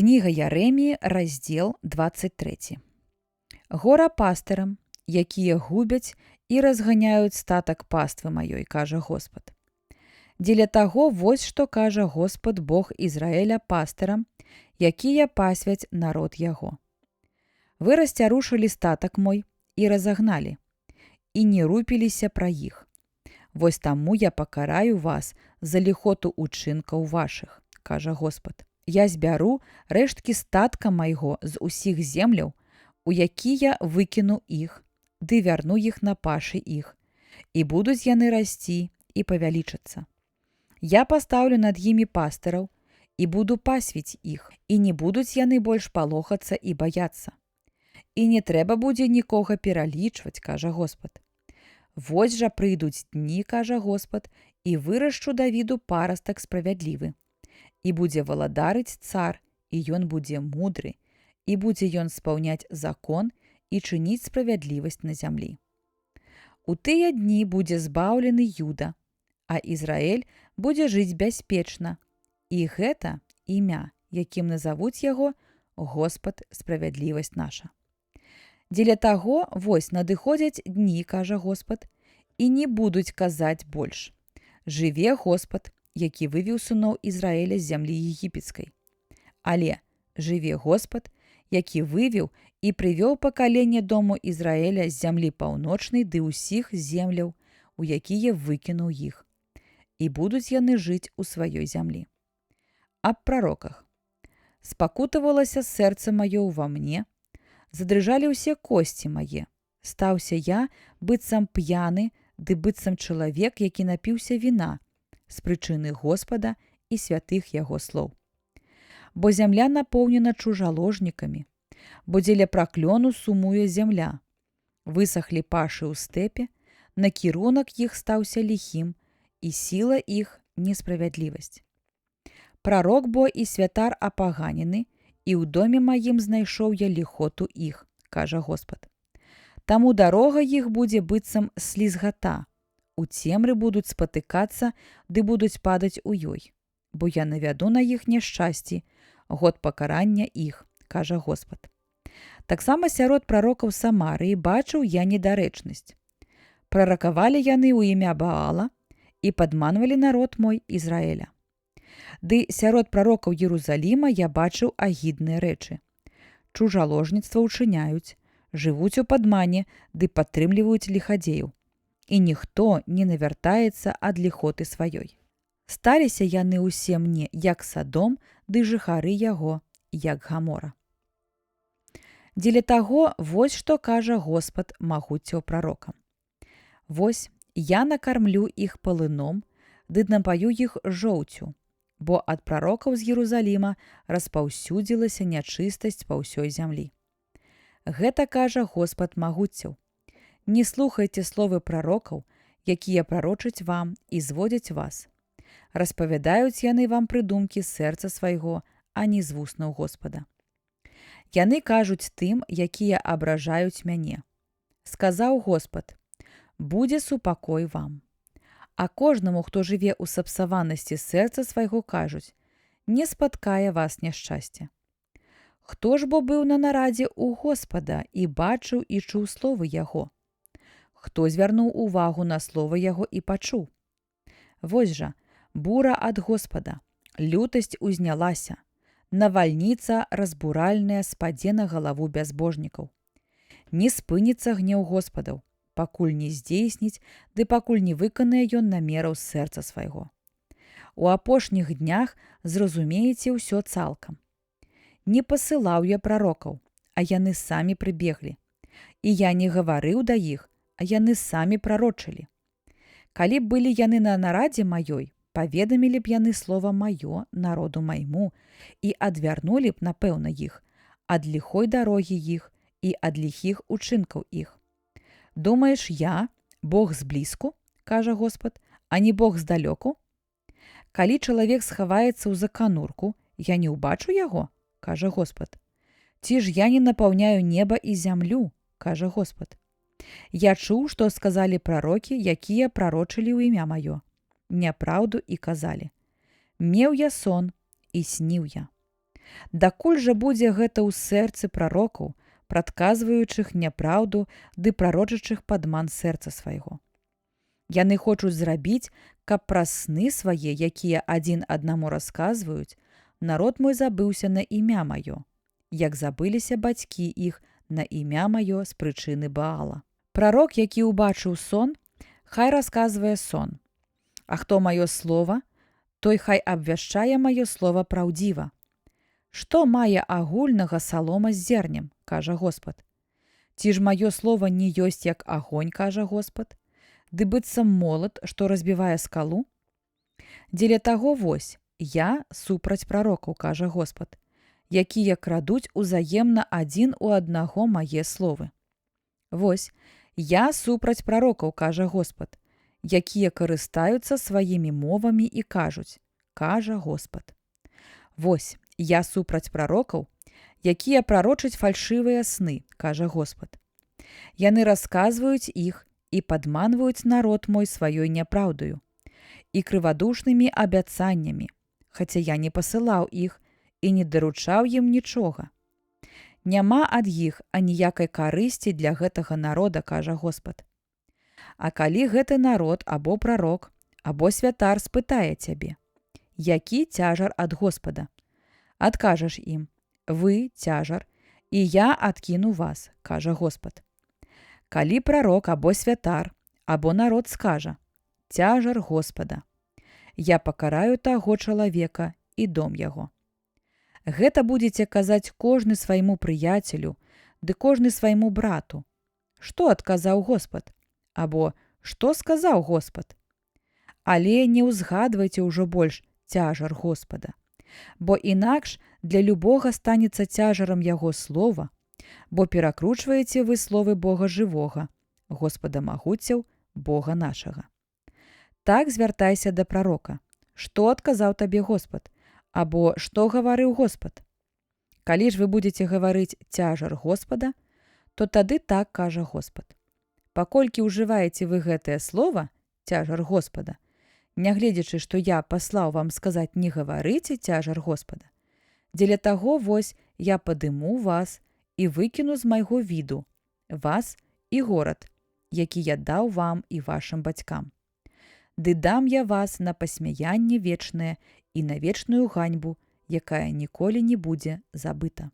Кніга Ярэміі, раздзел 23. Гора пастырам, якія губяць і разганяюць статак паствы маёй, кажа Господ. Дзеля таго вось што кажа Господ Бог Ізраэля пастырам, якія пасвяць народ яго. Вы расцярушылі статак мой і разагналі, і не рупіліся пра іх. Вось таму я пакараю вас за ліхоту учынкаў вашых, кажа Господ. Я збяру рэшткі статка майго з усіх земляў, у якія выкіну іх, ды вярну іх на пашы іх, і будуць яны расці і павялічацца. Я пастаўлю над імі пастыраў і буду пасвіць іх, і не будуць яны больш палохацца і баяцца. І не трэба будзе нікога пералічваць, кажа Господ. Вось жа прыйдуць дні, кажа Господ, і вырашчу Давіду парастак справядлівы. І будзе валадарыць цар, і ён будзе мудры, і будзе ён спаўняць закон і чыніць справядлівасць на зямлі. У тыя дні будзе збаўлены Юда, а Ізраэль будзе жыць бяспечна. І гэта імя, якім назавуць яго Господ справядлівасць наша. Дзеля таго вось надыходзяць дні, кажа Господ, і не будуць казаць больш. Жыве Господ, які вывеў сыноў Ізраэля з зямлі егіпецкай. Але жыве Господ, які вывеў і прывёў пакаленне дому Ізраэля з зямлі паўночнай ды ўсіх земляў, у якія выкінуў іх. І будуць яны жыць у сваёй зямлі. Аб прароках. Спакутавалася сэрца маё ўва мне, задрыжалі ўсе косці мае. Стаўся я быццам п'яны, ды быццам чалавек, які напіўся віна, з прычыны Господа і святых яго слоў. Бо зямля напоўнена чужаложнікамі, бо дзеля праклёну сумуе зямля. Высахлі пашы ў стэпе, накірунак іх стаўся ліхім, і сіла іх несправядлівасць. Прарок бо і святар апаганены, і ў доме маім знайшоў я ліхоту іх, кажа Господ. Таму дарога іх будзе быццам слізгата, у цемры будуць спатыкацца, ды будуць падаць у ёй, бо я навяду на іх няшчасці, год пакарання іх, кажа Господ. Таксама сярод прарокаў Самарыі бачыў я недарэчнасць. Праракавалі яны ў імя Баала і падманвалі народ мой Ізраэля. Ды сярод прарокаў Ерусаліма я бачыў агідныя рэчы. Чужаложніцтва ўчыняюць, жывуць у падмане, ды падтрымліваюць ліхадзеяў. І ніхто не навяртаецца ад ліхоты сваёй. Сталіся яны ўсе мне, як Садом, ды жыхары яго, як Гамора. Дзеля таго вось што кажа Господ магуццяў прарокам. Вось я накармлю іх палыном, ды напаю іх жоўцю, бо ад прарокаў з Ерусаліма распаўсюдзілася нячыстасць па ўсёй зямлі. Гэта кажа Господ магуццяў. Не слухайце словы прарокаў, якія прарочаць вам і зводзяць вас. Распавядаюць яны вам прыдумкі сэрца свайго, а не з вуснаў Господа. Яны кажуць тым, якія абражаюць мяне. Сказаў Господ: будзе супакой вам. А кожнаму, хто жыве ў сапсаванасці сэрца свайго, кажуць: не спаткае вас няшчасце. Хто ж бо быў на нарадзе ў Господа і бачыў і чуў словы яго? Хто звярнуў увагу на слова яго і пачуў? Вось жа, бура ад Господа, лютасць узнялася, навальніца разбуральная спадзе на галаву бязбожнікаў. Не спыніцца гнеў Господаў, пакуль не здзейсніць, ды пакуль не выканае ён намераў сэрца свайго. У апошніх днях зразумееце ўсё цалкам. Не пасылаў я прарокаў, а яны самі прыбеглі. І я не гаварыў да іх, а яны самі прарочылі. Калі б былі яны на нарадзе маёй, паведамілі б яны слова маё народу майму і адвярнулі б, напэўна, іх ад ліхой дарогі іх і ад ліхіх учынкаў іх. Думаеш, я, Бог зблізку, кажа Господ, а не Бог здалёку? Калі чалавек схаваецца ў заканурку, я не ўбачу яго, кажа Господ. Ці ж я не напаўняю неба і зямлю, кажа Господ. Я чуў, што сказалі прарокі, якія прарочылі ў імя маё. Няпраўду і казалі: меў я сон, і сніў я. Дакуль жа будзе гэта ў сэрцы прарокаў, прадказваючых няпраўду ды прарочачых падман сэрца свайго. Яны хочуць зрабіць, каб праз сны свае, якія адзін аднаму расказваюць, народ мой забыўся на імя маё, як забыліся бацькі іх на імя маё з прычыны Баала. Прарок, які ўбачыў сон, хай расказвае сон. А хто маё слова, той хай абвяшчае маё слова праўдзіва. Што мае агульнага салома з зернем, кажа Господ. Ці ж маё слова не ёсць як агонь, кажа Господ, ды быццам молат, што разбівае скалу? Дзеля таго вось, я супраць прарокаў, кажа Господ, якія крадуць узаемна адзін у аднаго мае словы. Вось, я супраць прарокаў, кажа Господ, якія карыстаюцца сваімі мовамі і кажуць, кажа Господ. Вось, я супраць прарокаў, якія прарочаць фальшывыя сны, кажа Господ. Яны расказваюць іх і падманваюць народ мой сваёй няпраўдаю і крывадушнымі абяцаннямі, хаця я не пасылаў іх і не даручаў ім нічога. Няма ад іх аніякай карысці для гэтага народа, кажа Господ. А калі гэты народ або прарок, або святар спытае цябе, які цяжар ад Господа, адкажаш ім, вы цяжар, і я адкіну вас, кажа Господ. Калі прарок або святар, або народ скажа, цяжар Господа, я пакараю таго чалавека і дом яго. Гэта будзеце казаць кожны свайму прыяцелю, ды кожны свайму брату. Што адказаў Господ? Або што сказаў Господ? Але не ўзгадвайце ўжо больш цяжар Господа, бо інакш для любога станецца цяжарам яго слова, бо перакручваеце вы словы Бога жывога, Господа магуцяў, Бога нашага. Так звяртайся да прарока. Што адказаў табе Господ? Або што гаварыў Господ? Калі ж вы будзеце гаварыць цяжар Господа, то тады так кажа Господ. Паколькі ўжываеце вы гэтае слова, цяжар Господа, нягледзячы, што я паслаў вам сказаць не гаварыце цяжар Господа, дзеля таго вось я падыму вас і выкіну з майго віду, вас і горад, які я даў вам і вашым бацькам. Ды дам я вас на пасмяянне вечнае і на вечную ганьбу, якая ніколі не будзе забыта.